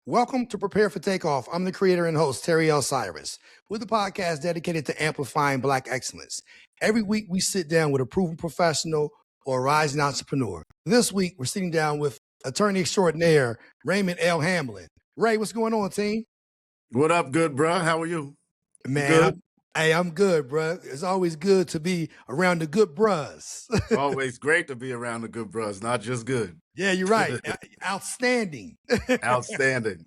Welcome to Prepare For Takeoff. I'm the creator and host, Terry L. Cyrus. We're the podcast dedicated to amplifying Black excellence. Every week, we sit down with a proven professional or a rising entrepreneur. This week, we're sitting down with attorney extraordinaire, Raymond L. Hamlin. Ray, what's going on, team? What up, good bro? How are you? Man, I'm good, bro. It's always good to be around the good bros. Always great to be around the good bros, not just good. Yeah, you're right. Outstanding. Outstanding.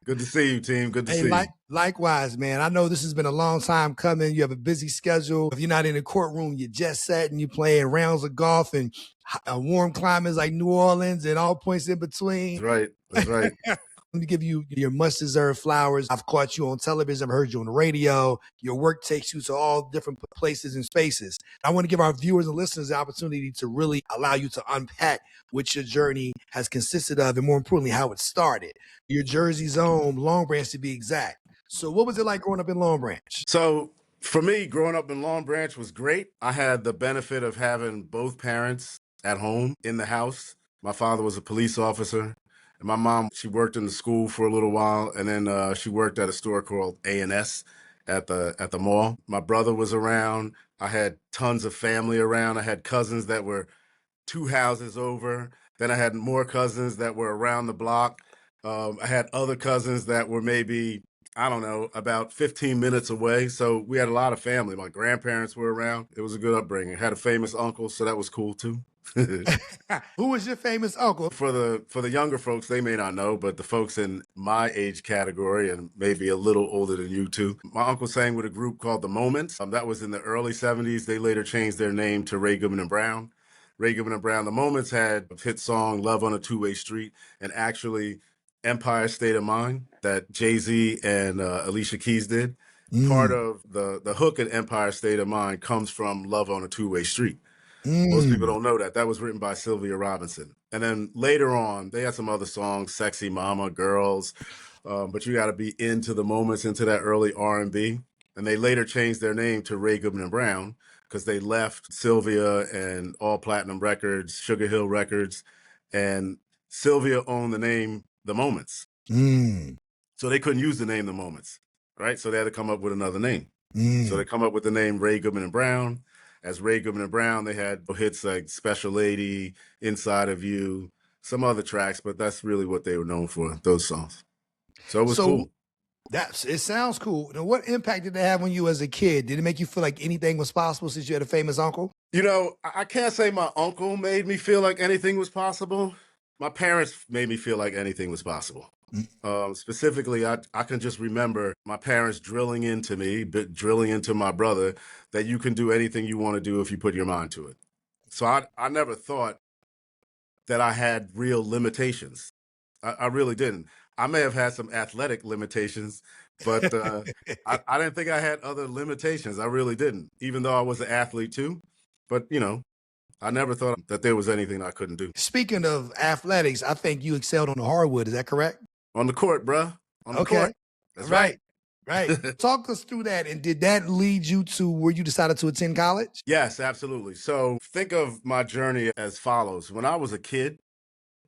Good to see you, team. Good to see you. Likewise, man. I know this has been a long time coming. You have a busy schedule. If you're not in the courtroom, you're just setting, you're playing rounds of golf and warm climates like New Orleans and all points in between. That's right. Let me give you your much-deserved flowers. I've caught you on television. I've heard you on the radio. Your work takes you to all different places and spaces. I want to give our viewers and listeners the opportunity to really allow you to unpack what your journey has consisted of and, more importantly, how it started. Your Jersey's own, Long Branch to be exact. So what was it like growing up in Long Branch? So for me, growing up in Long Branch was great. I had the benefit of having both parents at home in the house. My father was a police officer. And my mom, she worked in the school for a little while, and then she worked at a store called A&S at the mall. My brother was around. I had tons of family around. I had cousins that were 2 houses over. Then I had more cousins that were around the block. I had other cousins that were maybe, I don't know, about 15 minutes away. So we had a lot of family. My grandparents were around. It was a good upbringing. I had a famous uncle, so that was cool too. Who was your famous uncle? For the younger folks, they may not know, but the folks in my age category and maybe a little older than you too, my uncle sang with a group called The Moments. That was in the early 70s. They later changed their name to Ray Goodman and Brown. Ray Goodman and Brown. The Moments had a hit song, Love on a Two-Way Street, and actually Empire State of Mind that Jay-Z and Alicia Keys did. Part of the hook in Empire State of Mind comes from Love on a Two-Way Street. Most people don't know that. That was written by Sylvia Robinson. And then later on, they had some other songs, Sexy Mama, Girls, but you got to be into the Moments, into that early R&B. And they later changed their name to Ray Goodman and Brown because they left Sylvia and All Platinum Records, Sugar Hill Records, and Sylvia owned the name The Moments. So they couldn't use the name The Moments, right? So they had to come up with another name. So they come up with the name Ray Goodman and Brown. As Ray Goodman and Brown, they had hits like Special Lady, Inside of You, some other tracks, but that's really what they were known for, those songs. So it was cool. It sounds cool. Now, what impact did they have on you as a kid? Did it make you feel like anything was possible since you had a famous uncle? You know, I can't say my uncle made me feel like anything was possible. My parents made me feel like anything was possible. Specifically, I can just remember my parents drilling into me, drilling into my brother, that you can do anything you want to do if you put your mind to it. So I never thought that I had real limitations. I really didn't. I may have had some athletic limitations, but I didn't think I had other limitations. I really didn't, even though I was an athlete too. But, you know, I never thought that there was anything I couldn't do. Speaking of athletics, I think you excelled on the hardwood. Is that correct? On the court, bruh. On the court. That's right. Right. Talk us through that. And did that lead you to where you decided to attend college? Yes, absolutely. So think of my journey as follows. When I was a kid,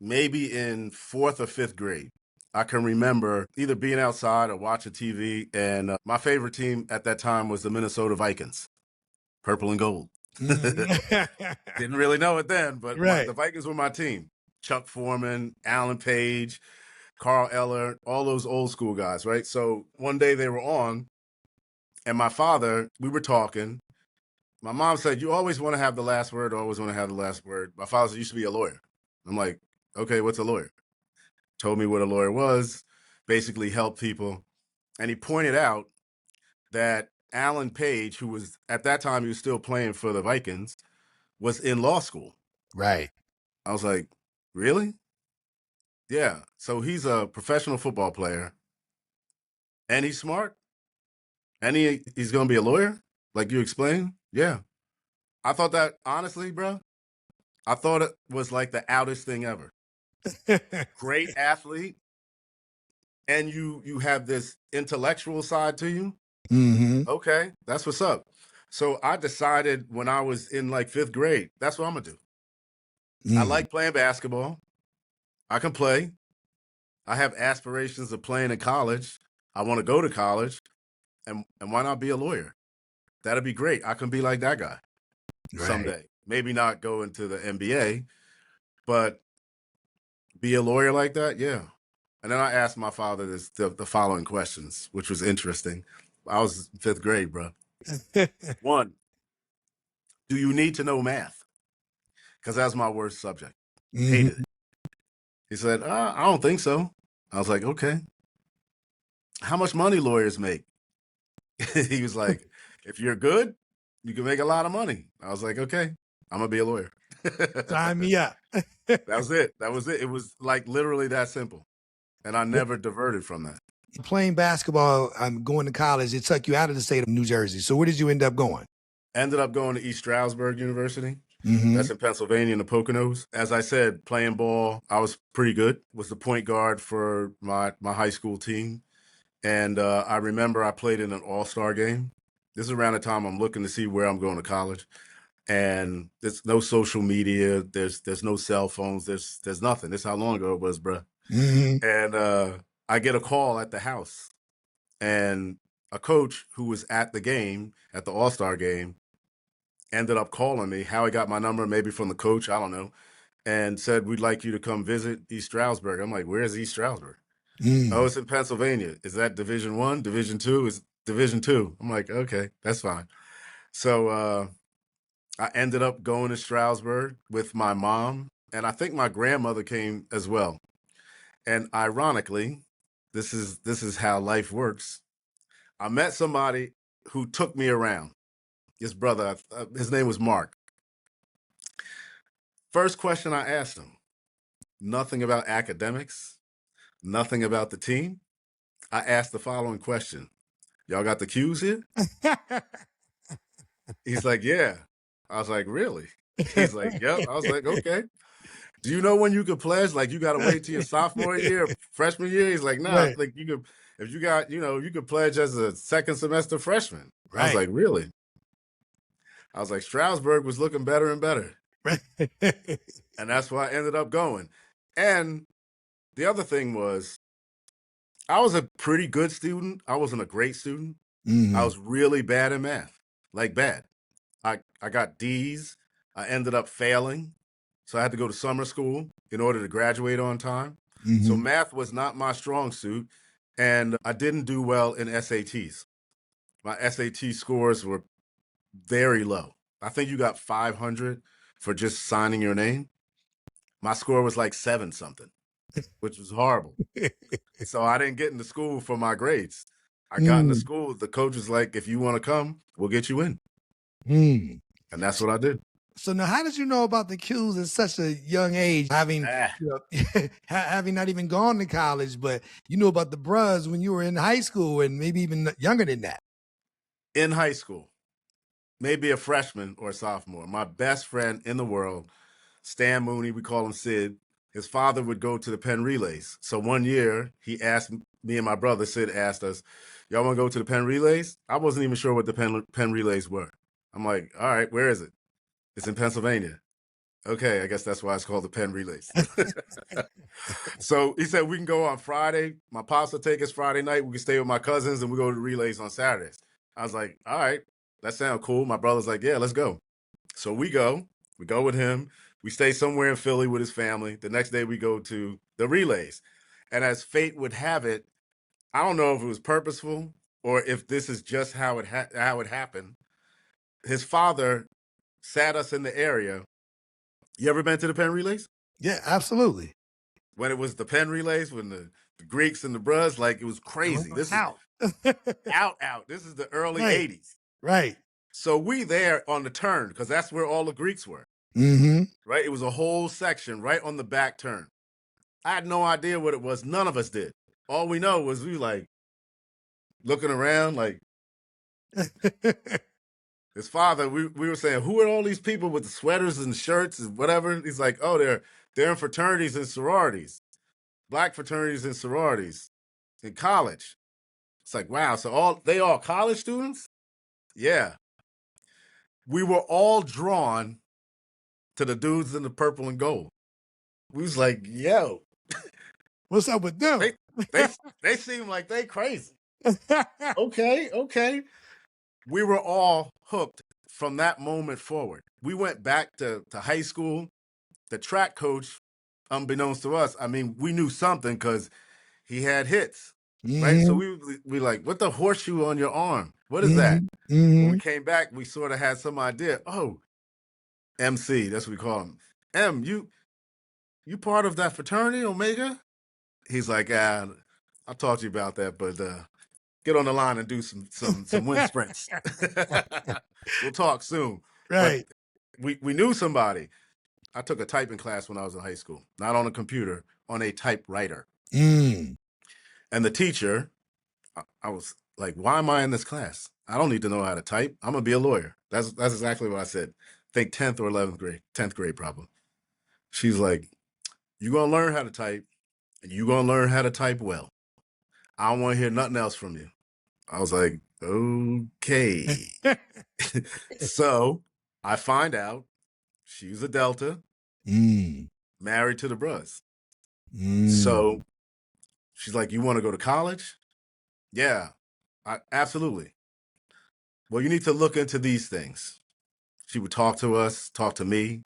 maybe in 4th or 5th grade, I can remember either being outside or watching TV, and my favorite team at that time was the Minnesota Vikings, purple and gold. Didn't really know it then, but the Vikings were my team. Chuck Foreman, Alan Page, Carl Eller, all those old school guys, right? So one day they were on, and my father, we were talking. My mom said, you always want to have the last word, always want to have the last word. My father said, you should be a lawyer. I'm like, okay, what's a lawyer? Told me what a lawyer was, basically helped people. And he pointed out that Alan Page, who was, at that time, he was still playing for the Vikings, was in law school. Right. I was like, really? Yeah. So he's a professional football player, and he's smart, and he's going to be a lawyer, like you explained? Yeah. I thought that, honestly, bro, I thought it was like the outest thing ever. Great athlete, and you have this intellectual side to you. Okay, that's what's up. So I decided when I was in like 5th grade, that's what I'm gonna do. I like playing basketball. I can play. I have aspirations of playing in college. I want to go to college, and why not be a lawyer? That'd be great. I can be like that guy someday. Maybe not go into the NBA, but be a lawyer like that, yeah. And then I asked my father the following questions, which was interesting. I was in 5th grade, bro. One, do you need to know math? Because that's my worst subject. Hated it. He said, I don't think so. I was like, okay. How much money lawyers make? He was like, if you're good, you can make a lot of money. I was like, okay, I'm going to be a lawyer. Sign me up. That was it. That was it. It was like literally that simple. And I never diverted from that. Playing basketball, going to college, it took you out of the state of New Jersey. So where did you end up going? Ended up going to East Stroudsburg University. That's in Pennsylvania in the Poconos. As I said, playing ball, I was pretty good. Was the point guard for my high school team. And I remember I played in an all-star game. This is around the time I'm looking to see where I'm going to college. And there's no social media. There's no cell phones. There's nothing. This is how long ago it was, bro. And I get a call at the house. And a coach who was at the game, at the all-star game, ended up calling me. How he got my number, maybe from the coach, I don't know, and said, we'd like you to come visit East Stroudsburg. I'm like, where's East Stroudsburg? Oh, it's in Pennsylvania. Is that Division I? Division II? Is Division II? I'm like, okay, that's fine. So I ended up going to Stroudsburg with my mom, and I think my grandmother came as well. And ironically, this is how life works. I met somebody who took me around. His brother, his name was Mark. First question I asked him, nothing about academics, nothing about the team. I asked the following question. Y'all got the cues here? He's like, yeah. I was like, really? He's like, yep. I was like, okay. Do you know when you could pledge? Like, you got to wait till your sophomore year, freshman year? He's like, nah, I think you could, if you got, you could pledge as a second semester freshman. I was like, really? I was like, Stroudsburg was looking better and better. And that's why I ended up going. And the other thing was, I was a pretty good student. I wasn't a great student. I was really bad in math, like bad. I got D's. I ended up failing. So I had to go to summer school in order to graduate on time. So math was not my strong suit. And I didn't do well in SATs. My SAT scores were very low. I think you got 500 for just signing your name. My score was like 7 something, which was horrible. So I didn't get into school for my grades. I got into school. The coach was like, if you want to come, we'll get you in. And that's what I did. So now, how did you know about the cues at such a young age, having having not even gone to college, but you knew about the bros when you were in high school and maybe even younger than that? In high school, maybe a freshman or a sophomore, my best friend in the world, Stan Mooney, we call him Sid, his father would go to the Penn Relays. So one year, he asked me and my brother, Sid asked us, y'all want to go to the Penn Relays? I wasn't even sure what the Penn Relays were. I'm like, all right, where is it? It's in Pennsylvania. Okay, I guess that's why it's called the Penn Relays. So he said, we can go on Friday. My pops will take us Friday night. We can stay with my cousins and we go to the relays on Saturdays. I was like, all right, that sounds cool. My brother's like, yeah, let's go. So we go with him. We stay somewhere in Philly with his family. The next day we go to the relays. And as fate would have it, I don't know if it was purposeful or if this is just how it happened. His father sat us in the area. You ever been to the Penn Relays? Yeah, absolutely. When it was the Penn Relays, when the Greeks and the Bros, like it was crazy. This is out. This is the early 80s. Right. So we there on the turn, because that's where all the Greeks were. Right? It was a whole section right on the back turn. I had no idea what it was. None of us did. All we know was we like looking around like his father, we were saying, who are all these people with the sweaters and shirts and whatever? He's like, oh, they're in fraternities and sororities, black fraternities and sororities in college. It's like, wow, so they all college students? Yeah. We were all drawn to the dudes in the purple and gold. We was like, yo, What's up with them? They seem like they crazy. Okay. We were all hooked from that moment forward. We went back to high school. The track coach, unbeknownst to us, I mean, we knew something because he had hits, right? So we like, what the horseshoe on your arm? What is that? When we came back, we sort of had some idea. Oh, MC, that's what we call him. M, you part of that fraternity, Omega? He's like, I'll talk to you about that, but get on the line and do some wind sprints. We'll talk soon. Right. But we knew somebody. I took a typing class when I was in high school, not on a computer, on a typewriter. And the teacher, I was like, why am I in this class? I don't need to know how to type. I'm gonna be a lawyer. That's exactly what I said. I think 10th or 11th grade, 10th grade probably. She's like, you're gonna learn how to type, and you're gonna learn how to type well. I don't want to hear nothing else from you. I was like, okay. So I find out she's a Delta, married to the Bruz. So she's like, you want to go to college? Yeah, absolutely. Well, you need to look into these things. She would talk to us, talk to me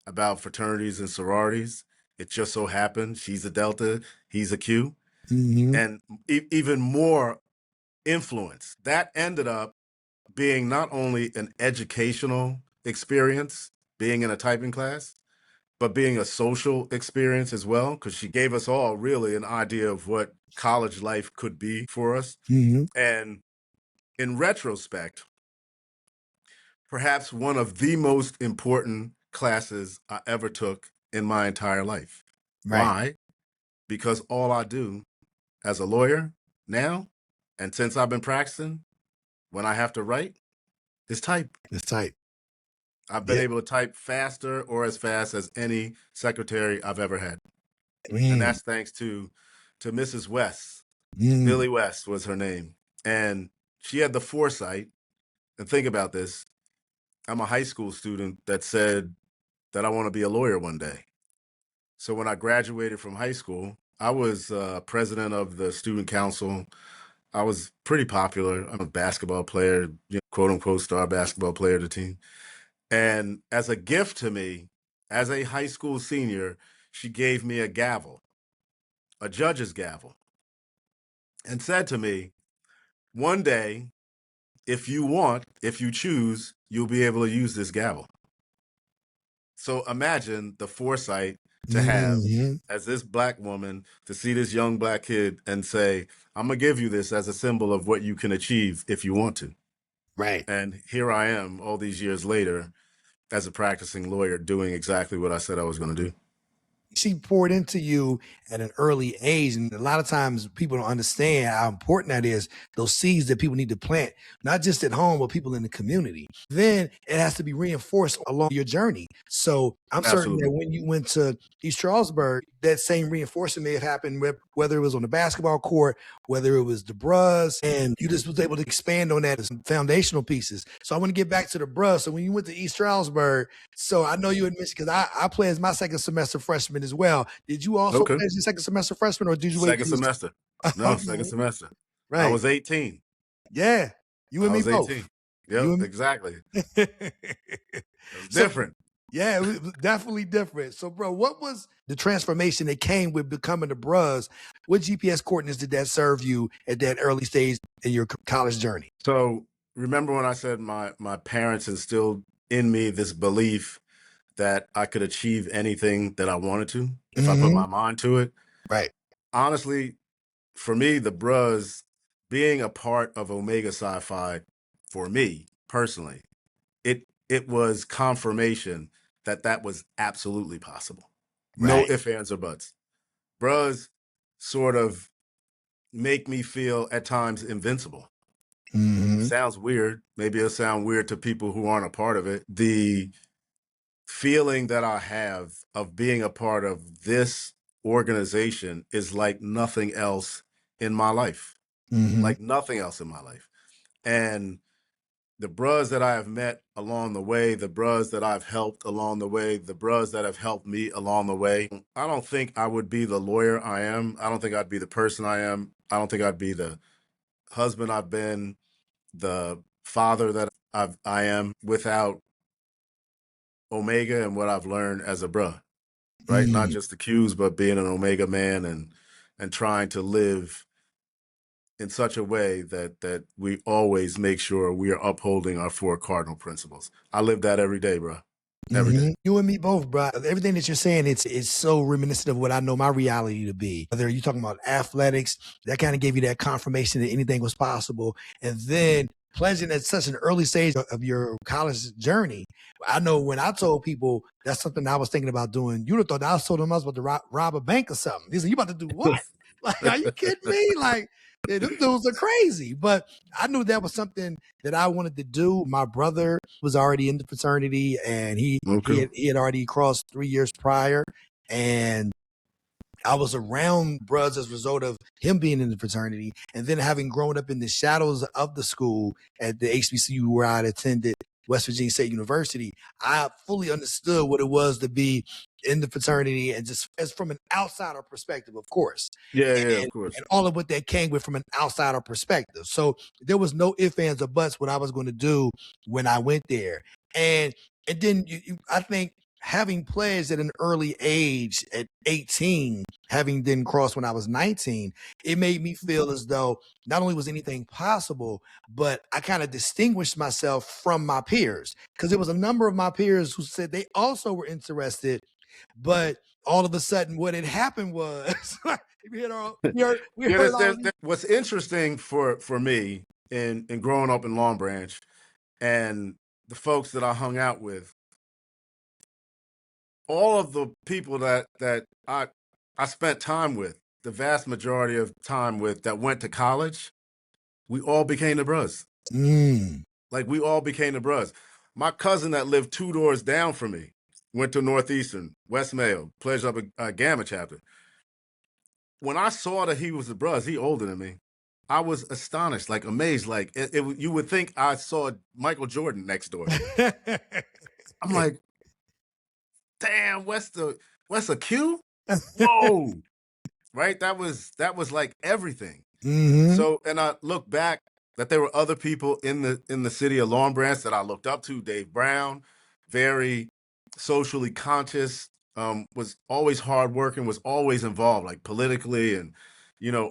about fraternities and sororities. It just so happened she's a Delta, he's a Q. And even more influence. That ended up being not only an educational experience, being in a typing class, but being a social experience as well, because she gave us all really an idea of what college life could be for us. And in retrospect, perhaps one of the most important classes I ever took in my entire life. Right. Why? Because all I do as a lawyer now, and since I've been practicing, when I have to write, is type. It's type. I've been able to type faster or as fast as any secretary I've ever had. Mm. And that's thanks to Mrs. West. Billy West was her name. And she had the foresight, and think about this, I'm a high school student that said that I want to be a lawyer one day. So when I graduated from high school, I was president of the student council. I was pretty popular. I'm a basketball player, quote unquote star basketball player of the team. And as a gift to me, as a high school senior, she gave me a gavel, a judge's gavel, and said to me, one day, if you choose, you'll be able to use this gavel. So imagine the foresight to have as this Black woman to see this young Black kid and say, I'm going to give you this as a symbol of what you can achieve if you want to. Right. And here I am all these years later as a practicing lawyer doing exactly what I said I was going to do. She poured into you at an early age. And a lot of times people don't understand how important that is, those seeds that people need to plant, not just at home, but people in the community. Then it has to be reinforced along your journey. So I'm certain that when you went to East Stroudsburg, that same reinforcement may have happened, whether it was on the basketball court, whether it was the Bruz, and you just was able to expand on that as foundational pieces. So I want to get back to the Bruz. So when you went to East Stroudsburg, so I know you had mentioned, because I played as my second semester freshman as well. Did you also play as your second semester freshman, or did you wait? Second semester. No, second semester. Right. I was 18. Yeah. You and me both. 18. Yep, exactly. It was different. Yeah, it was definitely different. So, bro, what was the transformation that came with becoming the Bruz? What GPS coordinates did that serve you at that early stage in your college journey? So, remember when I said my parents instilled in me this belief that I could achieve anything that I wanted to if I put my mind to it? Right. Honestly, for me, the Bruz, being a part of Omega Psi Phi, for me personally, it was confirmation that was absolutely possible. Right. No ifs, ands, or buts. Bruz sort of make me feel at times invincible. Sounds weird. Maybe it'll sound weird to people who aren't a part of it. The feeling that I have of being a part of this organization is like nothing else in my life. Like nothing else in my life. And the bros that I have met along the way, the bros that I've helped along the way, the bros that have helped me along the way, I don't think I would be the lawyer I am. I don't think I'd be the person I am. I don't think I'd be the husband I've been, the father that I am without Omega and what I've learned as a bruh, right? Not just the cues, but being an Omega man and trying to live in such a way that we always make sure we are upholding our 4 cardinal principles. I live that every day, bro. Every day. You and me both, bro. Everything that you're saying, it's so reminiscent of what I know my reality to be. Whether you're talking about athletics, that kind of gave you that confirmation that anything was possible. And then pledging at such an early stage of your college journey. I know when I told people that's something I was thinking about doing, you'd have thought I told them I was about to rob a bank or something. They said, you about to do what? Like, are you kidding me? Like, yeah, them dudes are crazy. But I knew that was something that I wanted to do. My brother was already in the fraternity, and he had already crossed 3 years prior. And I was around bros as a result of him being in the fraternity, and then having grown up in the shadows of the school at the HBCU where I attended, West Virginia State University. I fully understood what it was to be in the fraternity, and just as from an outsider perspective, of course. Of course. And all of what that came with from an outsider perspective. So there was no ifs, ands, or buts what I was going to do when I went there. And then I think having pledged at an early age at 18, having then crossed when I was 19, it made me feel as though not only was anything possible, but I kind of distinguished myself from my peers, because there was a number of my peers who said they also were interested, but all of a sudden what had happened was what's interesting for me in growing up in Long Branch and the folks that I hung out with, all of the people that I spent time with, the vast majority of time with, that went to college, we all became the bros. Like, we all became the bros. My cousin that lived 2 doors down from me went to Northeastern, West Mayo, pledged up a Gamma chapter. When I saw that he was the bros, he older than me, I was astonished, like amazed. Like you would think I saw Michael Jordan next door. I'm like, damn, West a Q? Whoa. Right? That was like everything. So, and I look back that there were other people in the city of Long Branch that I looked up to. Dave Brown, very socially conscious, was always hardworking, was always involved, like politically, and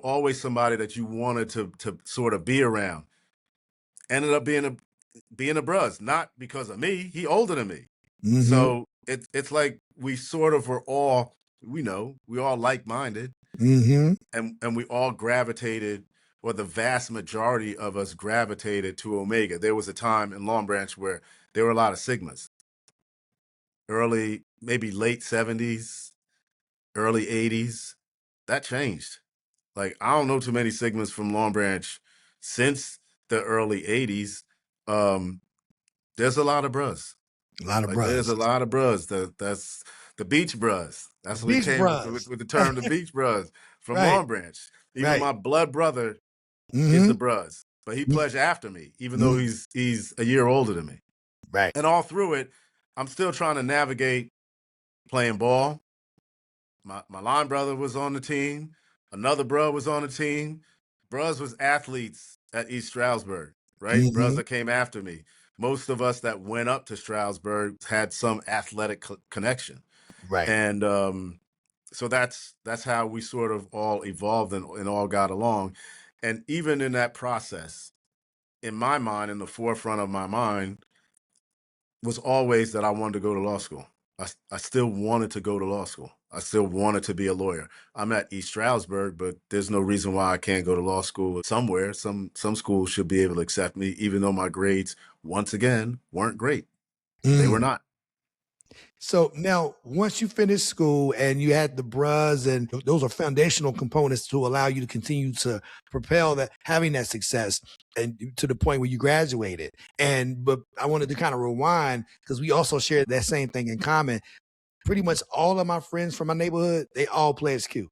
always somebody that you wanted to sort of be around. Ended up being a bruz, not because of me. He older than me. So it's like we sort of were all, we all like-minded, and we all gravitated, or the vast majority of us gravitated to Omega. There was a time in Long Branch where there were a lot of Sigmas. Early, maybe late 70s, early 80s. That changed. Like, I don't know too many Sigmas from Long Branch since the early 80s. There's a lot of bros. There's a lot of bros. That's the beach bros. That's what we came with the term, the beach bros from Long Branch. Even my blood brother is the bros, but he pledged after me, even though he's a year older than me. Right. And all through it, I'm still trying to navigate playing ball. My line brother was on the team. Another bro was on the team. Bros was athletes at East Stroudsburg, right? Bros that came after me. Most of us that went up to Stroudsburg had some athletic connection. Right. And so that's how we sort of all evolved and all got along. And even in that process, in my mind, in the forefront of my mind, was always that I wanted to go to law school. I still wanted to go to law school. I still wanted to be a lawyer. I'm at East Stroudsburg, but there's no reason why I can't go to law school somewhere. Some schools should be able to accept me, even though my grades, once again, weren't great. They were not. So now, once you finished school and you had the bros, and those are foundational components to allow you to continue to propel that, having that success, and to the point where you graduated. But I wanted to kind of rewind, because we also shared that same thing in common. Pretty much all of my friends from my neighborhood, they all pledged Q.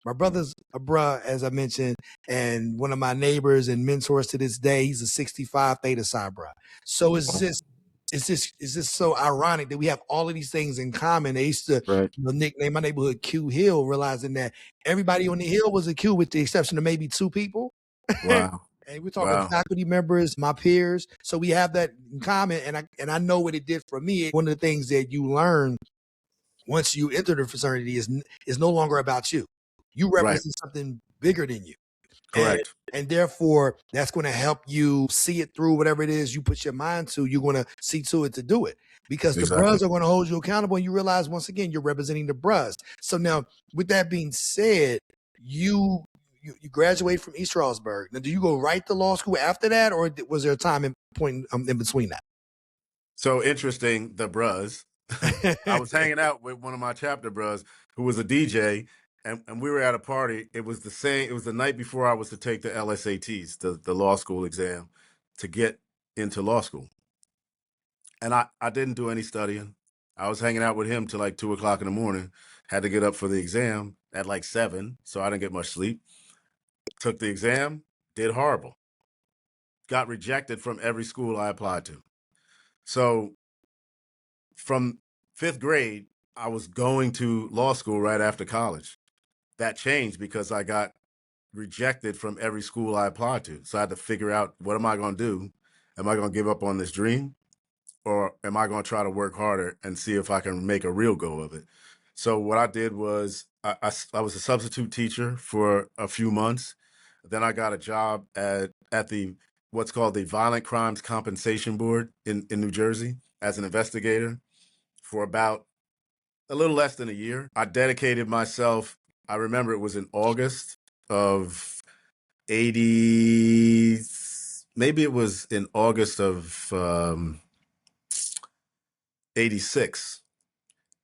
My brother's a bruh, as I mentioned, and one of my neighbors and mentors to this day. He's a 65 Theta Psi bruh. So it's just so ironic that we have all of these things in common. They used to Right. nickname my neighborhood Q Hill, realizing that everybody on the hill was a Q with the exception of maybe two people. Wow. And we're talking Wow. faculty members, my peers. So we have that in common. And I know what it did for me. One of the things that you learn once you enter the fraternity is no longer about you. You Right. represent something bigger than you. And Correct. and therefore that's going to help you see it through whatever it is you put your mind to. You're going to see to it to do it because the Exactly. bros are going to hold you accountable. And you realize once again you're representing the bros. So now, with that being said, you graduate from East Stroudsburg. Now, do you go right to law school after that, or was there a time in between that? So interesting, the bros. I was hanging out with one of my chapter bros who was a DJ, and we were at a party. It was the night before I was to take the LSATs, the law school exam, to get into law school. And I didn't do any studying. I was hanging out with him till like 2 o'clock in the morning. Had to get up for the exam at like 7, so I didn't get much sleep. Took the exam, did horrible. Got rejected from every school I applied to. So from 5th grade, I was going to law school right after college. That changed because I got rejected from every school I applied to. So I had to figure out, what am I going to do? Am I going to give up on this dream? Or am I going to try to work harder and see if I can make a real go of it? So what I did was I was a substitute teacher for a few months. Then I got a job at the what's called the Violent Crimes Compensation Board in New Jersey as an investigator for about a little less than a year. I dedicated myself. I remember it was in August of 80, maybe it was in August of 86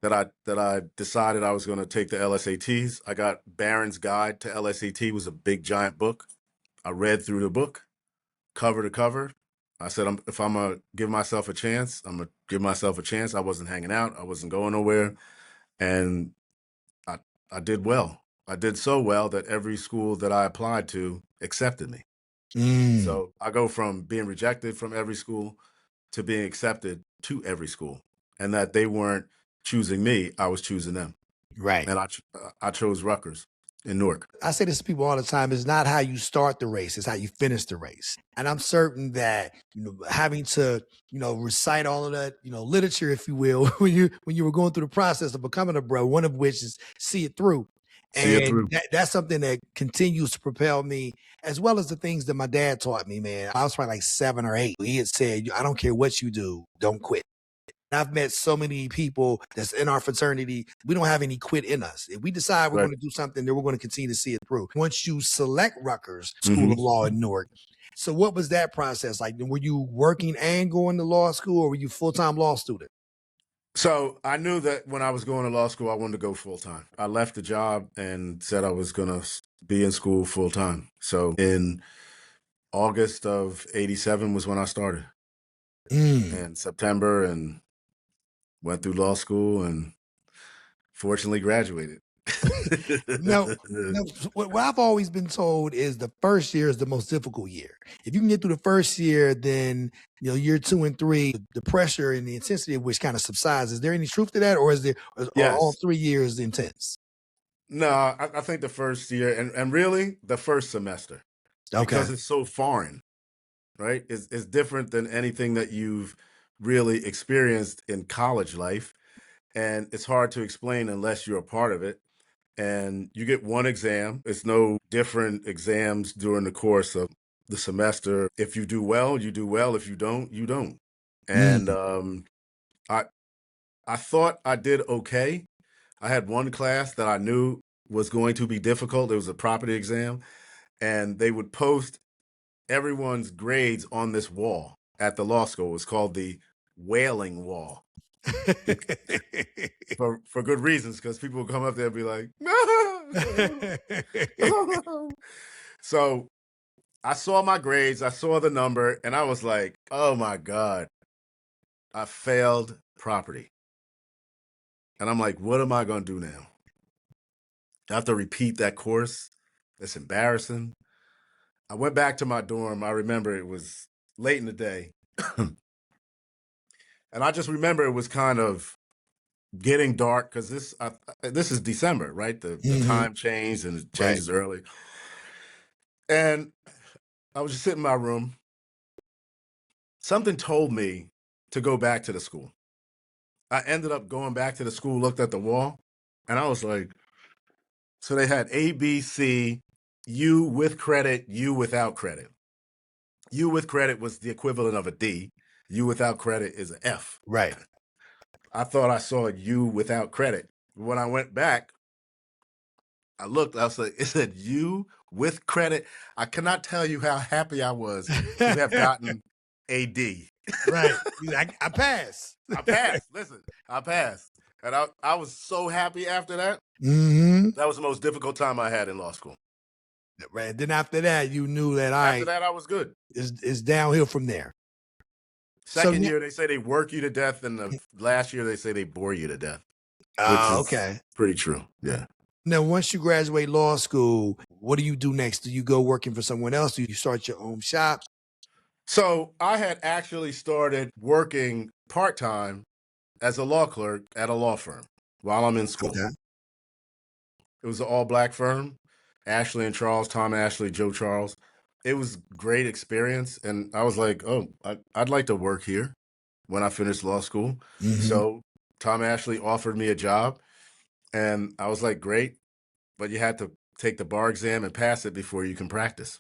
that I decided I was going to take the LSATs. I got Barron's Guide to LSAT. It was a big giant book. I read through the book cover to cover. I said, if I'm gonna give myself a chance, I'm gonna give myself a chance. I wasn't hanging out. I wasn't going nowhere, and I did well. I did so well that every school that I applied to accepted me. So I go from being rejected from every school to being accepted to every school, and that they weren't choosing me, I was choosing them. Right. And I chose Rutgers in Newark. I say this to people all the time: it's not how you start the race, it's how you finish the race. And I'm certain that having to recite all of that literature, if you will, when you were going through the process of becoming a bro, one of which is see it through. See it through. And that's something that continues to propel me, as well as the things that my dad taught me, man. I was probably like 7 or 8. He had said, I don't care what you do, don't quit. I've met so many people that's in our fraternity. We don't have any quit in us. If we decide we're Right. going to do something, then we're going to continue to see it through. Once you select Rutgers School of Law in Newark, so what was that process like? Were you working and going to law school, or were you full-time law student? So I knew that when I was going to law school, I wanted to go full time. I left the job and said I was going to be in school full time. So in August of 87 was when I started. In September, and went through law school and fortunately graduated. No, what I've always been told is the first year is the most difficult year. If you can get through the first year, then year 2 and 3, the pressure and the intensity of which kind of subsides. Is there any truth to that, or are all Yes. 3 years intense? No, I think the first year and really the first semester, because it's so foreign, right? It's different than anything that you've really experienced in college life. And it's hard to explain unless you're a part of it. And you get one exam. It's no different exams during the course of the semester. If you do well, you do well. If you don't, you don't. And I thought I did okay. I had one class that I knew was going to be difficult. It was a property exam, and they would post everyone's grades on this wall at the law school. It was called the wailing wall. For good reasons, because people would come up there and be like, no. So I saw my grades, I saw the number, and I was like, oh my God, I failed property. And I'm like, what am I going to do now? I have to repeat that course. It's embarrassing. I went back to my dorm. I remember it was late in the day. And I just remember it was kind of getting dark because this is December, right? The time changed and it changes early. And I was just sitting in my room. Something told me to go back to the school. I ended up going back to the school, looked at the wall, and I was like, so they had A, B, C, U with credit, U without credit. U with credit was the equivalent of a D. U without credit is an F. Right. I thought I saw a U without credit. When I went back, I looked, I was like, it said U with credit. I cannot tell you how happy I was to have gotten a D. Right. I passed. I passed. Listen, I passed. And I was so happy after that. Mm-hmm. That was the most difficult time I had in law school. Right. Then after that, you knew that After that, I was good. It's downhill from there. Second year, they say they work you to death, and the last year, they say they bore you to death. Okay. Pretty true. Yeah. Now, once you graduate law school, what do you do next? Do you go working for someone else? Do you start your own shop? So I had actually started working part-time as a law clerk at a law firm while I'm in school. Okay. It was an all-black firm, Ashley and Charles, Tom Ashley, Joe Charles. It was a great experience, and I was like, oh, I'd like to work here when I finished law school. Mm-hmm. So Tom Ashley offered me a job, and I was like, great, but you had to take the bar exam and pass it before you can practice.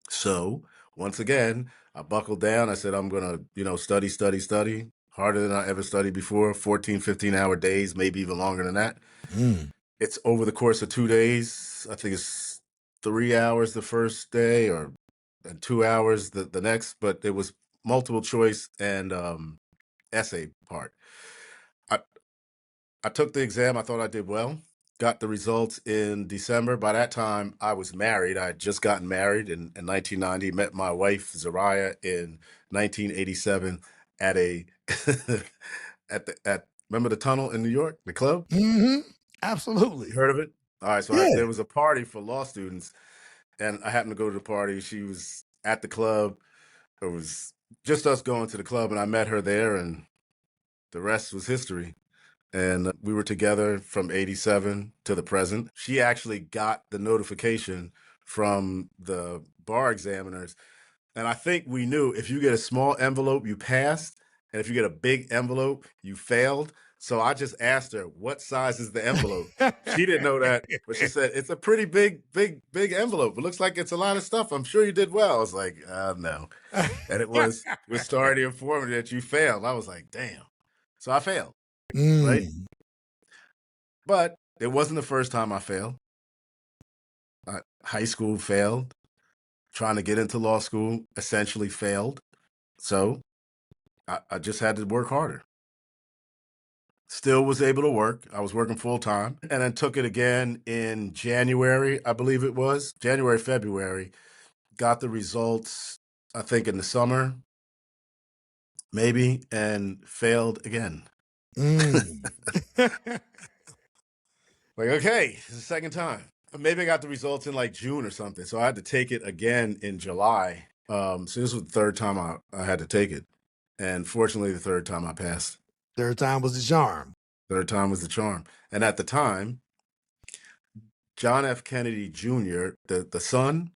So once again, I buckled down. I said, I'm going to, study harder than I ever studied before, 14, 15-hour days, maybe even longer than that. It's over the course of 2 days. I think it's 3 hours the first day and 2 hours the next, but it was multiple choice and essay part. I took the exam. I thought I did well. Got the results in December. By that time, I was married. I had just gotten married in 1990. Met my wife, Zariah, in 1987 at remember the Tunnel in New York, the club? Mm-hmm. Absolutely. You heard of it? All right. So Yeah. there was a party for law students, and I happened to go to the party. She was at the club. It was just us going to the club, and I met her there, and the rest was history. And we were together from 87 to the present. She actually got the notification from the bar examiners. And I think we knew if you get a small envelope, you passed. And if you get a big envelope, you failed. So I just asked her, what size is the envelope? She didn't know that, but she said, it's a pretty big envelope. It looks like it's a lot of stuff. I'm sure you did well. I was like, no. And it was sorry to inform me that you failed. I was like, damn. So I failed. Right? But it wasn't the first time I failed. High school failed. Trying to get into law school essentially failed. So I just had to work harder. Still was able to work. I was working full time, and then took it again in January, I believe it was. January, February. Got the results, I think, in the summer, maybe, and failed again. Like, okay, it's the second time. Maybe I got the results in like June or something. So I had to take it again in July. So this was the third time I had to take it. And fortunately, the third time I passed. Third time was the charm. Third time was the charm. And at the time, John F. Kennedy Jr., the son,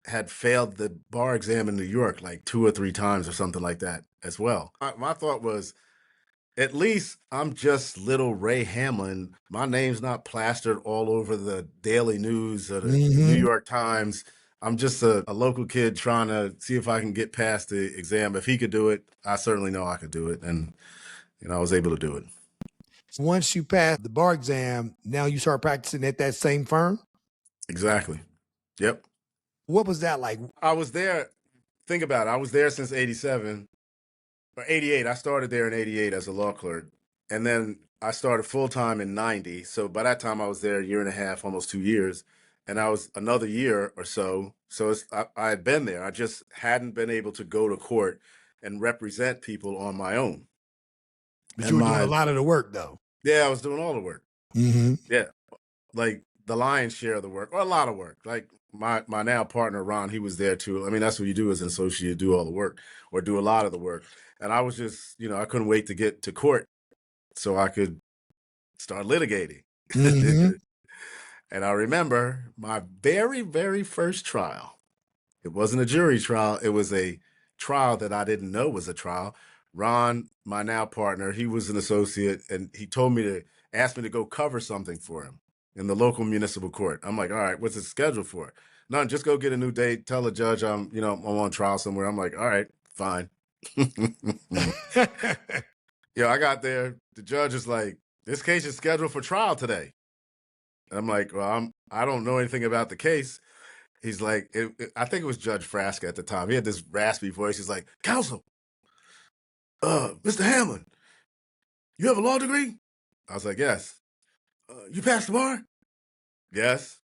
had failed the bar exam in New York like 2 or 3 times or something like that as well. My thought was, at least I'm just little Ray Hamlin. My name's not plastered all over the Daily News or the New York Times. I'm just a local kid trying to see if I can get past the exam. If he could do it, I certainly know I could do it. And, I was able to do it. Once you pass the bar exam, now you start practicing at that same firm? Exactly. Yep. What was that like? I was there. Think about it. I was there since 87. Or 88. I started there in 88 as a law clerk. And then I started full-time in 90. So by that time I was there a year and a half, almost 2 years. And I was another year or so. So I had been there. I just hadn't been able to go to court and represent people on my own. But you were doing a lot of the work though. Yeah, I was doing all the work. Mm-hmm. Yeah. like the lion's share of the work, or a lot of work. Like my now partner, Ron, he was there too. I mean, that's what you do as an associate, do all the work or do a lot of the work. And I was just, I couldn't wait to get to court so I could start litigating. Mm-hmm. And I remember my very, very first trial. It wasn't a jury trial. It was a trial that I didn't know was a trial. Ron, my now partner, he was an associate, and he told me to ask me to go cover something for him in the local municipal court. I'm like, all right, what's it scheduled for? None, just go get a new date. Tell the judge I'm on trial somewhere. I'm like, all right, fine. I got there. The judge is like, this case is scheduled for trial today. And I'm like, well, I don't know anything about the case. He's like, I think it was Judge Frasca at the time. He had this raspy voice. He's like, counsel, Mr. Hamlin, you have a law degree? I was like, yes. You passed the bar? Yes.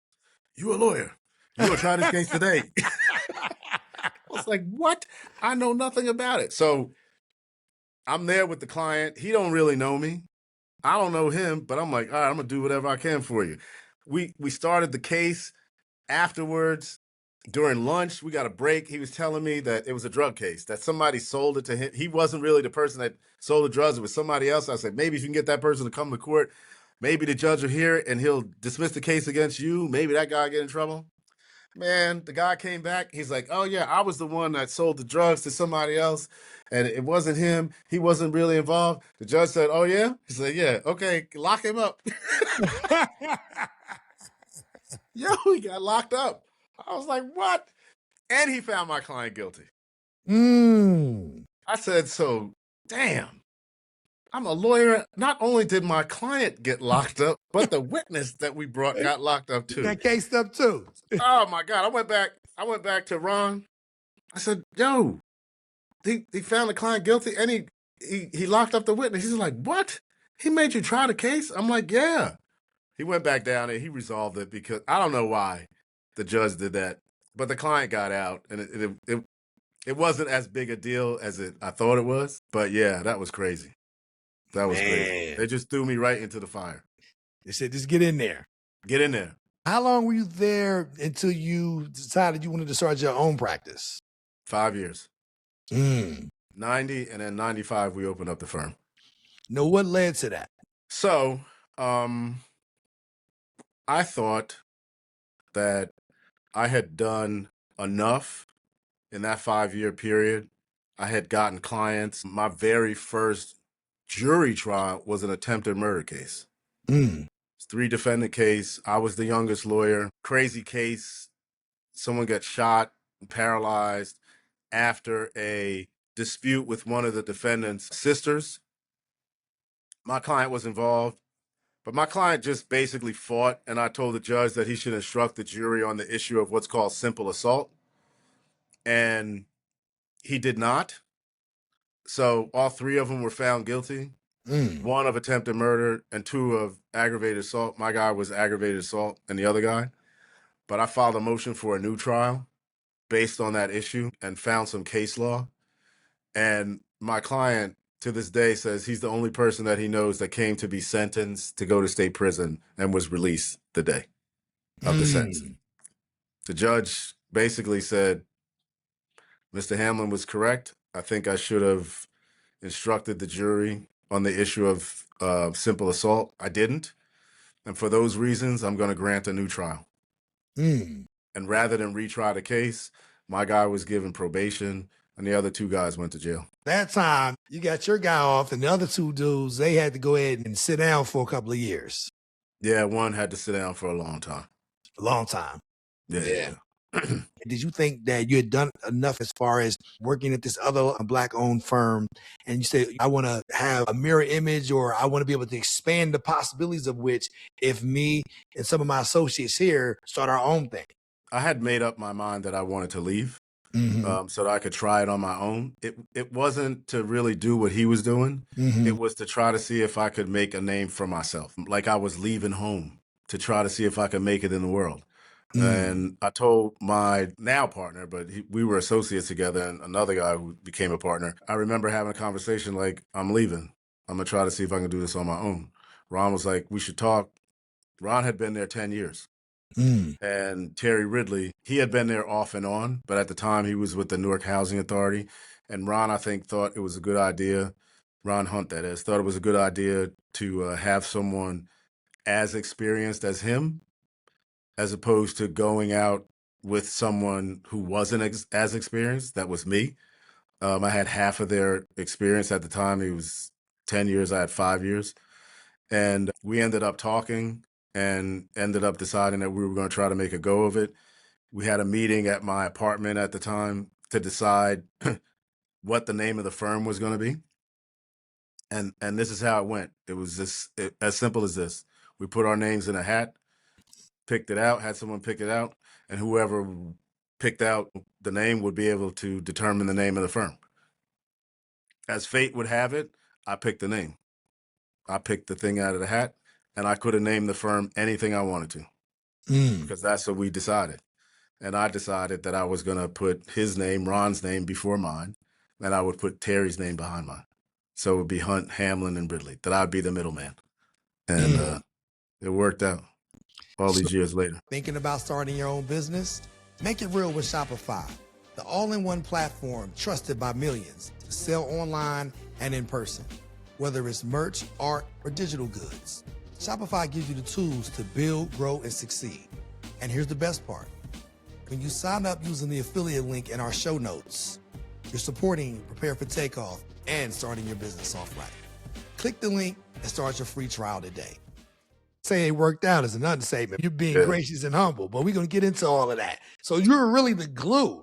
You a lawyer. You gonna try this case today? I was like, what? I know nothing about it. So I'm there with the client. He don't really know me. I don't know him, but I'm like, all right, I'm gonna do whatever I can for you. We started the case. Afterwards, during lunch, we got a break. He was telling me that it was a drug case, that somebody sold it to him. He wasn't really the person that sold the drugs. It was somebody else. I said, maybe if you can get that person to come to court, maybe the judge will hear it and he'll dismiss the case against you. Maybe that guy get in trouble. Man, the guy came back. He's like, oh, yeah, I was the one that sold the drugs to somebody else, and it wasn't him. He wasn't really involved. The judge said, oh, yeah? He said, yeah, okay, lock him up. Yo, he got locked up. I was like, what? And he found my client guilty. I said, so, damn, I'm a lawyer. Not only did my client get locked up, but the witness that we brought got locked up too. Got cased up too. Oh my God. I went back to Ron. I said, yo, he found the client guilty and he locked up the witness. He's like, what? He made you try the case? I'm like, yeah. He went back down there. He resolved it because I don't know why the judge did that, but the client got out, and it wasn't as big a deal as I thought it was. But yeah, that was crazy. That was crazy. They just threw me right into the fire. They said, just get in there. Get in there. How long were you there until you decided you wanted to start your own practice? 5 years. 90, and then 95, we opened up the firm. Now, what led to that? So, I thought that I had done enough in that 5-year period. I had gotten clients. My very first jury trial was an attempted murder case. It's 3-defendant case. I was the youngest lawyer. Crazy case. Someone got shot and paralyzed after a dispute with one of the defendant's sisters. My client was involved, but my client just basically fought, and I told the judge that he should instruct the jury on the issue of what's called simple assault, and he did not. So all 3 of them were found guilty. 1 of attempted murder and 2 of aggravated assault. My guy was aggravated assault and the other guy. But I filed a motion for a new trial based on that issue and found some case law. And my client to this day says he's the only person that he knows that came to be sentenced to go to state prison and was released the day of the sentencing. The judge basically said, Mr. Hamlin was correct. I think I should have instructed the jury on the issue of simple assault. I didn't. And for those reasons, I'm going to grant a new trial. And rather than retry the case, my guy was given probation and the other 2 guys went to jail. That time, you got your guy off and the other 2 dudes, they had to go ahead and sit down for a couple of years. Yeah, one had to sit down for a long time. A long time. Yeah. Did you think that you had done enough as far as working at this other Black-owned firm, and you said, I want to have a mirror image, or I want to be able to expand the possibilities of which if me and some of my associates here start our own thing? I had made up my mind that I wanted to leave so that I could try it on my own. It wasn't to really do what he was doing. It was to try to see if I could make a name for myself. Like I was leaving home to try to see if I could make it in the world. And I told my now partner, but we were associates together, and another guy who became a partner. I remember having a conversation like, I'm leaving. I'm going to try to see if I can do this on my own. Ron was like, we should talk. Ron had been there 10 years. Mm. And Terry Ridley, he had been there off and on, but at the time he was with the Newark Housing Authority. And Ron, I think, thought it was a good idea. Ron Hunt, that is, thought it was a good idea to have someone as experienced as him, as opposed to going out with someone who wasn't as experienced. That was me. I had half of their experience at the time. He was 10 years, I had 5 years. And we ended up talking and ended up deciding that we were going to try to make a go of it. We had a meeting at my apartment at the time to decide what the name of the firm was going to be. And this is how it went. It was as simple as this. We put our names in a hat, picked it out, had someone pick it out, and whoever picked out the name would be able to determine the name of the firm. As fate would have it, I picked the name. I picked the thing out of the hat, and I could have named the firm anything I wanted to, because that's what we decided. And I decided that I was going to put his name, Ron's name, before mine, and I would put Terry's name behind mine. So it would be Hunt, Hamlin, and Ridley, that I'd be the middleman. And it worked out all these years later. Thinking about starting your own business? Make it real with Shopify, the all-in-one platform trusted by millions to sell online and in person. Whether it's merch, art, or digital goods, Shopify gives you the tools to build, grow, and succeed. And here's the best part. When you sign up using the affiliate link in our show notes, you're supporting Prepare for Takeoff and starting your business off right. Click the link and start your free trial today. Say it worked out is an understatement. You're being gracious and humble, but we're going to get into all of that. So you're really the glue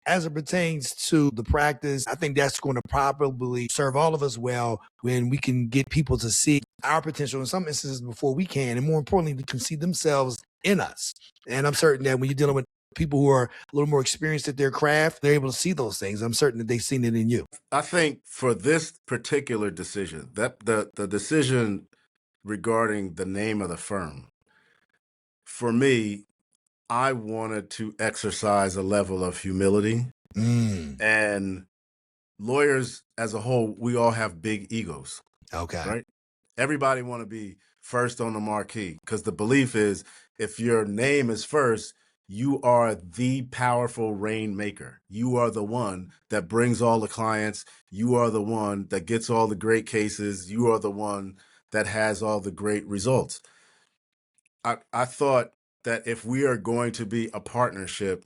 as it pertains to the practice. I think that's going to probably serve all of us well when we can get people to see our potential in some instances before we can, and more importantly, they can see themselves in us. And I'm certain that when you're dealing with people who are a little more experienced at their craft, they're able to see those things. I'm certain that they've seen it in you. I think for this particular decision, that the decision regarding the name of the firm, for me, I wanted to exercise a level of humility. And lawyers as a whole, we all have big egos. Okay. Right? Everybody want to be first on the marquee, because the belief is if your name is first, you are the powerful rainmaker. You are the one that brings all the clients. You are the one that gets all the great cases. You are the one that has all the great results. I thought that if we are going to be a partnership,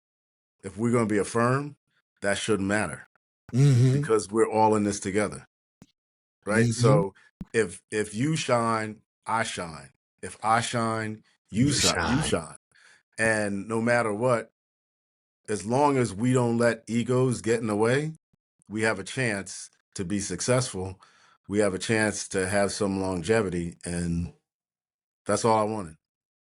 if we're going to be a firm, that shouldn't matter, because we're all in this together, right? So if you shine, I shine. If I shine, you shine. And no matter what, as long as we don't let egos get in the way, we have a chance to be successful. We have a chance to have some longevity, and that's all I wanted.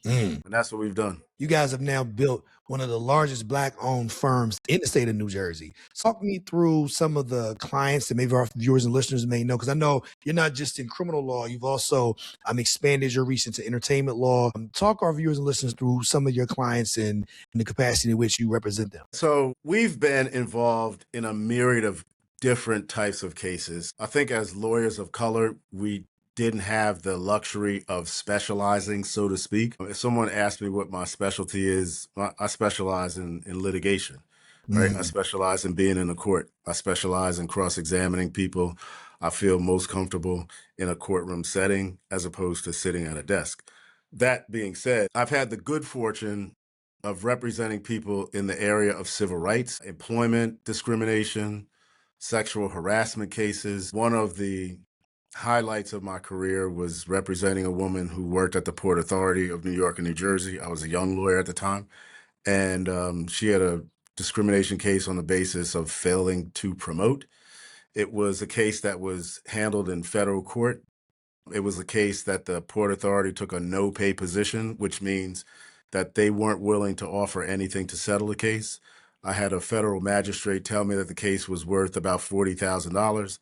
And that's what we've done. You guys have now built one of the largest Black-owned firms in the state of New Jersey. Talk me through some of the clients that maybe our viewers and listeners may know, because I know you're not just in criminal law, you've also expanded your reach into entertainment law. Talk our viewers and listeners through some of your clients and the capacity in which you represent them. So we've been involved in a myriad of different types of cases. I think as lawyers of color, we didn't have the luxury of specializing, so to speak. If someone asked me what my specialty is, I specialize in litigation, right? I specialize in being in a court. I specialize in cross-examining people. I feel most comfortable in a courtroom setting as opposed to sitting at a desk. That being said, I've had the good fortune of representing people in the area of civil rights, employment discrimination, sexual harassment cases. One of the highlights of my career was representing a woman who worked at the Port Authority of New York and New Jersey. I was a young lawyer at the time, and she had a discrimination case on the basis of failing to promote. It was a case that was handled in federal court. It was a case that the Port Authority took a no-pay position, which means that they weren't willing to offer anything to settle the case. I had a federal magistrate tell me that the case was worth about $40,000.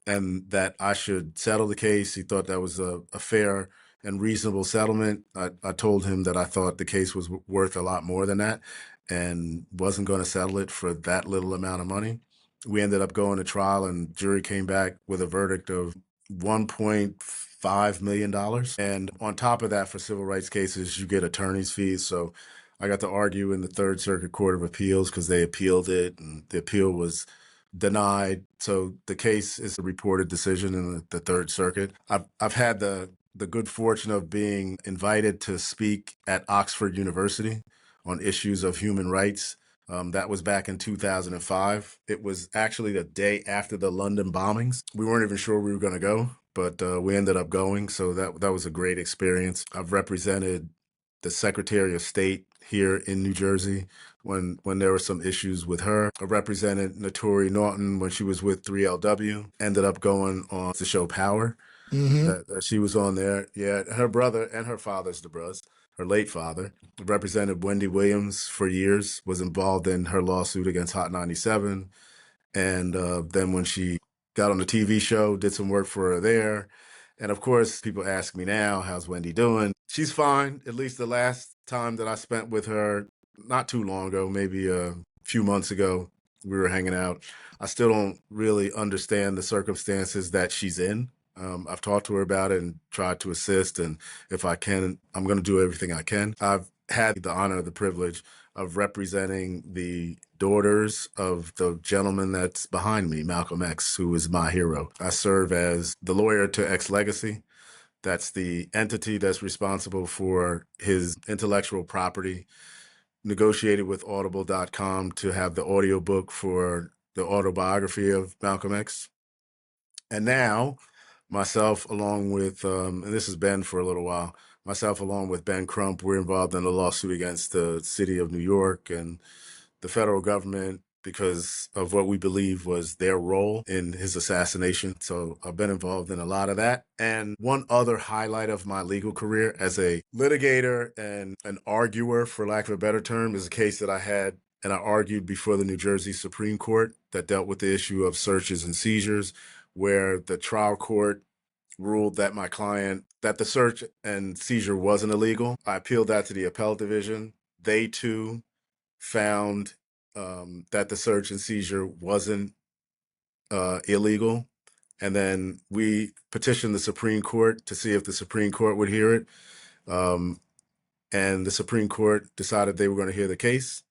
and that I should settle the case. He thought that was a fair and reasonable settlement. I told him that I thought the case was worth a lot more than that and wasn't going to settle it for that little amount of money. We ended up going to trial, and jury came back with a verdict of $5 million. And on top of that, for civil rights cases, you get attorney's fees. So I got to argue in the Third Circuit Court of Appeals because they appealed it, and the appeal was denied. So the case is a reported decision in the Third Circuit. I've had the good fortune of being invited to speak at Oxford University on issues of human rights. That was back in 2005. It was actually the day after the London bombings. We weren't even sure we were going to go, but we ended up going. So that was a great experience. I've represented the Secretary of State here in New Jersey when there were some issues with her. I represented Naturi Naughton when she was with 3LW. Ended up going on the show Power. That she was on there. Yeah, her brother and her father's DeBruz, her late father, represented Wendy Williams for years, was involved in her lawsuit against Hot 97. And then when she got on the TV show, did some work for her there. And of course, people ask me now, how's Wendy doing? She's fine. At least the last time that I spent with her, not too long ago, maybe a few months ago, we were hanging out. I still don't really understand the circumstances that she's in. I've talked to her about it and tried to assist. And if I can, I'm going to do everything I can. I've had the honor, the privilege of representing the daughters of the gentleman that's behind me, Malcolm X, who is my hero. I serve as the lawyer to X Legacy. That's the entity that's responsible for his intellectual property, negotiated with audible.com to have the audiobook for the autobiography of Malcolm X. And now myself, along with, and this has been for a little while, myself along with Ben Crump, we're involved in a lawsuit against the city of New York and the federal government because of what we believe was their role in his assassination. So I've been involved in a lot of that. And one other highlight of my legal career as a litigator and an arguer, for lack of a better term, is a case that I had and I argued before the New Jersey Supreme Court that dealt with the issue of searches and seizures, where the trial court ruled that my client, that the search and seizure wasn't illegal. I appealed that to the appellate division. They too found that the search and seizure wasn't illegal. And then we petitioned the Supreme Court to see if the Supreme Court would hear it. And the Supreme Court decided they were going to hear the case.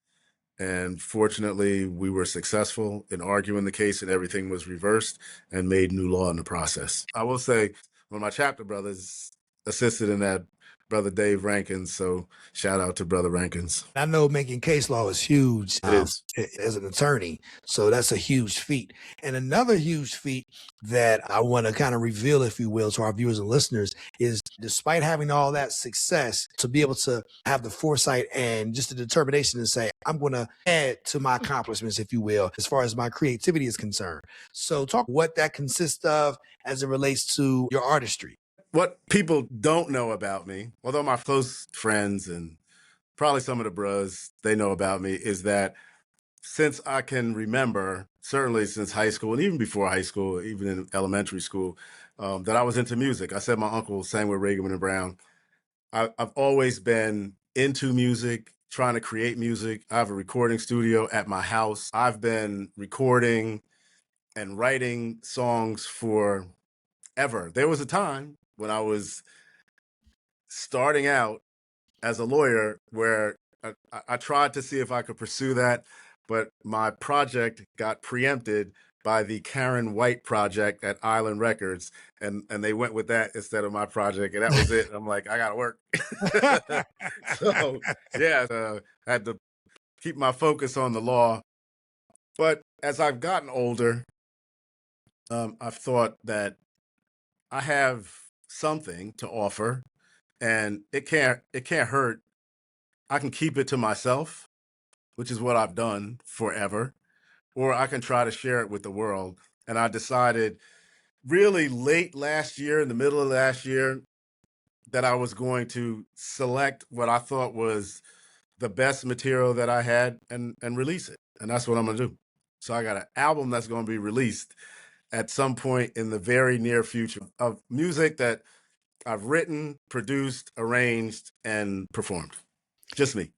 And fortunately, we were successful in arguing the case and everything was reversed and made new law in the process. I will say, one of my chapter brothers assisted in that, Brother Dave Rankins. So shout out to Brother Rankins. I know making case law is huge is. As an attorney. So that's a huge feat. And another huge feat that I want to kind of reveal, if you will, to our viewers and listeners is despite having all that success, to be able to have the foresight and just the determination to say, I'm going to add to my accomplishments, if you will, as far as my creativity is concerned. So talk what that consists of as it relates to your artistry. What people don't know about me, although my close friends and probably some of the bros, they know about me, is that since I can remember, certainly since high school and even before high school, even in elementary school, that I was into music. I said my uncle sang with Raymond Brown. I've always been into music, trying to create music. I have a recording studio at my house. I've been recording and writing songs for ever. There was a time when I was starting out as a lawyer where I tried to see if I could pursue that, but my project got preempted by the Karen White project at Island Records, and they went with that instead of my project, and that was it. I'm like, I gotta work. So yeah, I had to keep my focus on the law. But as I've gotten older, I've thought that I have something to offer, and it can't hurt. I can keep it to myself, which is what I've done forever, or I can try to share it with the world. And I decided really late last year, in the middle of last year, that I was going to select what I thought was the best material that I had and release it. And that's what I'm going to do. So I got an album that's going to be released at some point in the very near future of music that I've written, produced, arranged, and performed. Just me.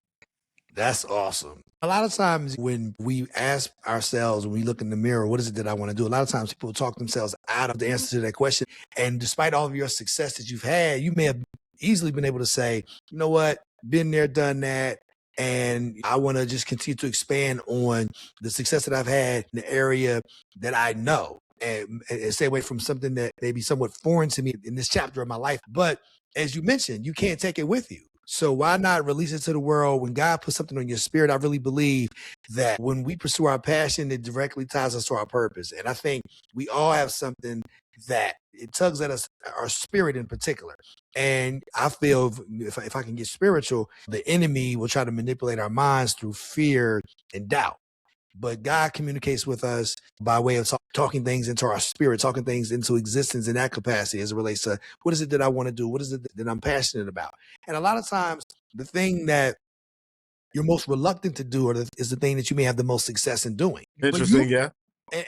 That's awesome. A lot of times when we ask ourselves, when we look in the mirror, what is it that I want to do? A lot of times people talk themselves out of the answer to that question. And despite all of your success that you've had, you may have easily been able to say, you know what, been there, done that. And I want to just continue to expand on the success that I've had in the area that I know and stay away from something that may be somewhat foreign to me in this chapter of my life. But as you mentioned, you can't take it with you. So why not release it to the world? When God puts something on your spirit, I really believe that when we pursue our passion, it directly ties us to our purpose. And I think we all have something that it tugs at us, our spirit in particular. And I feel if I can get spiritual, the enemy will try to manipulate our minds through fear and doubt. But God communicates with us by way of talking things into our spirit, talking things into existence in that capacity as it relates to what is it that I want to do? What is it that I'm passionate about? And a lot of times, the thing that you're most reluctant to do is the thing that you may have the most success in doing. Interesting, yeah.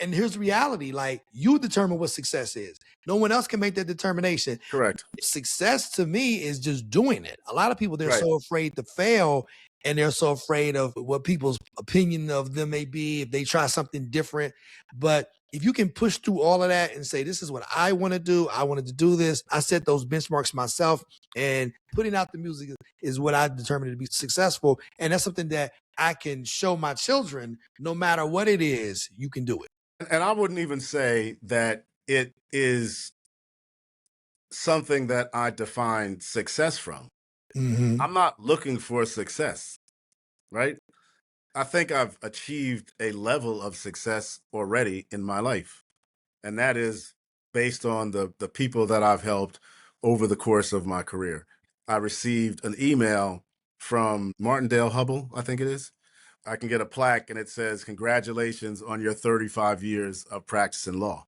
And here's the reality, like you determine what success is. No one else can make that determination. Correct. Success to me is just doing it. A lot of people, they're Right. so afraid to fail and they're so afraid of what people's opinion of them may be if they try something different. But if you can push through all of that and say, this is what I want to do. I wanted to do this. I set those benchmarks myself, and putting out the music is what I determined to be successful. And that's something that I can show my children, no matter what it is, you can do it. And I wouldn't even say that it is something that I define success from. Mm-hmm. I'm not looking for success, right? I think I've achieved a level of success already in my life. And that is based on the people that I've helped over the course of my career. I received an email from Martindale Hubbell, I think it is. I can get a plaque and it says, congratulations on your 35 years of practicing law.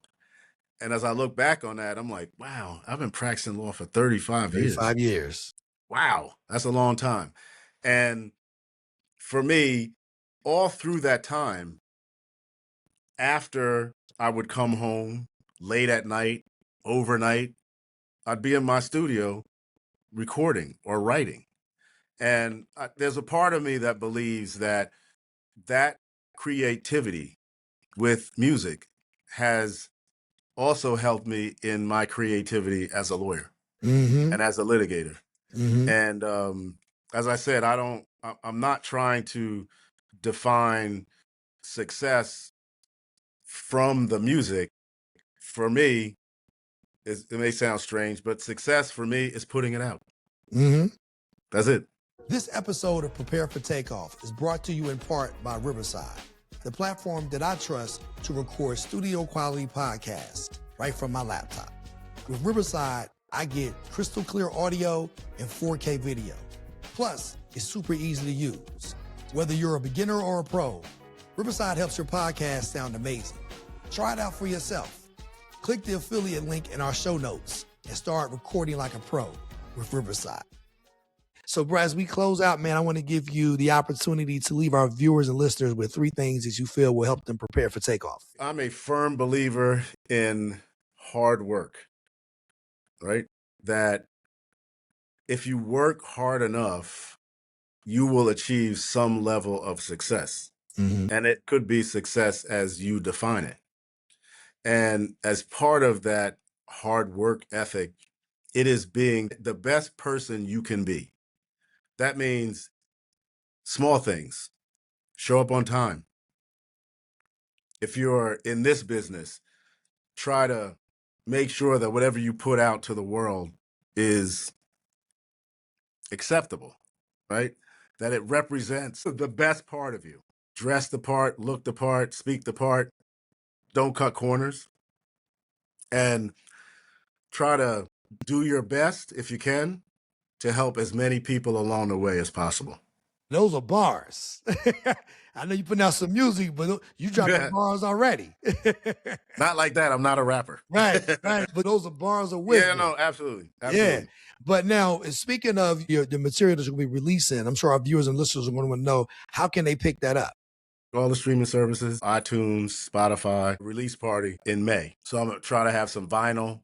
And as I look back on that, I'm like, wow, I've been practicing law for 35 years. 35 years. Wow, that's a long time. And for me, all through that time, after I would come home late at night, overnight, I'd be in my studio recording or writing. And there's a part of me that believes that that creativity with music has also helped me in my creativity as a lawyer and as a litigator. And as I said, I'm not trying to define success from the music. For me, it may sound strange, but success for me is putting it out. That's it. This episode of Prepare for Takeoff is brought to you in part by Riverside, the platform that I trust to record studio quality podcasts right from my laptop. With Riverside, I get crystal clear audio and 4K video. Plus, it's super easy to use. Whether you're a beginner or a pro, Riverside helps your podcast sound amazing. Try it out for yourself. Click the affiliate link in our show notes and start recording like a pro with Riverside. So, bro, as we close out, man, I want to give you the opportunity to leave our viewers and listeners with 3 things that you feel will help them prepare for takeoff. I'm a firm believer in hard work, right? That if you work hard enough, you will achieve some level of success. And it could be success as you define it. And as part of that hard work ethic, it is being the best person you can be. That means small things. Show up on time. If you're in this business, try to make sure that whatever you put out to the world is acceptable, right? That it represents the best part of you. Dress the part, look the part, speak the part. Don't cut corners. And try to do your best, if you can, to help as many people along the way as possible. Those are bars. I know you putting out some music, but you dropping bars already. Not like that. I'm not a rapper. Right. But those are bars of wisdom. Yeah, no, absolutely. Yeah. But now, speaking of the material that you'll be releasing, I'm sure our viewers and listeners are going to want to know, how can they pick that up? All the streaming services, iTunes, Spotify, release party in May. So I'm going to try to have some vinyl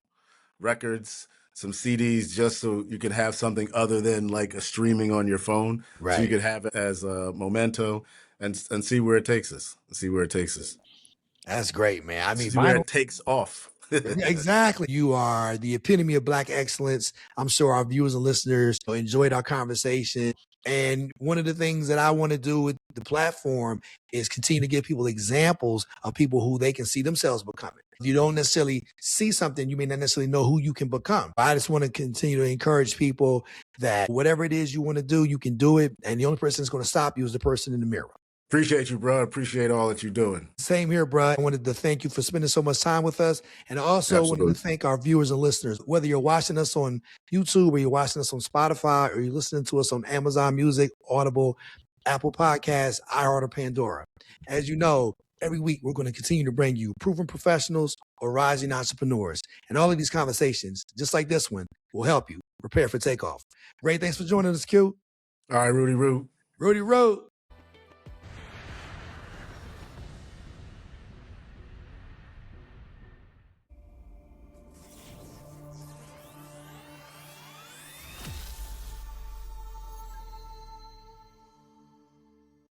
records, some CDs, just so you can have something other than like a streaming on your phone. Right. So you could have it as a memento. and see where it takes us. See where it takes us. That's great, man. I mean, See where it takes off. Yeah, exactly. You are the epitome of Black excellence. I'm sure our viewers and listeners enjoyed our conversation. And one of the things that I want to do with the platform is continue to give people examples of people who they can see themselves becoming. If you don't necessarily see something, you may not necessarily know who you can become. I just want to continue to encourage people that whatever it is you want to do, you can do it. And the only person that's going to stop you is the person in the mirror. Appreciate you, bro. Appreciate all that you're doing. Same here, bro. I wanted to thank you for spending so much time with us. And I also wanted to thank our viewers and listeners. Whether you're watching us on YouTube or you're watching us on Spotify or you're listening to us on Amazon Music, Audible, Apple Podcasts, iHeart, or Pandora. As you know, every week we're going to continue to bring you proven professionals or rising entrepreneurs. And all of these conversations, just like this one, will help you prepare for takeoff. Ray, thanks for joining us, Q. All right, Rudy Root. Rudy Root.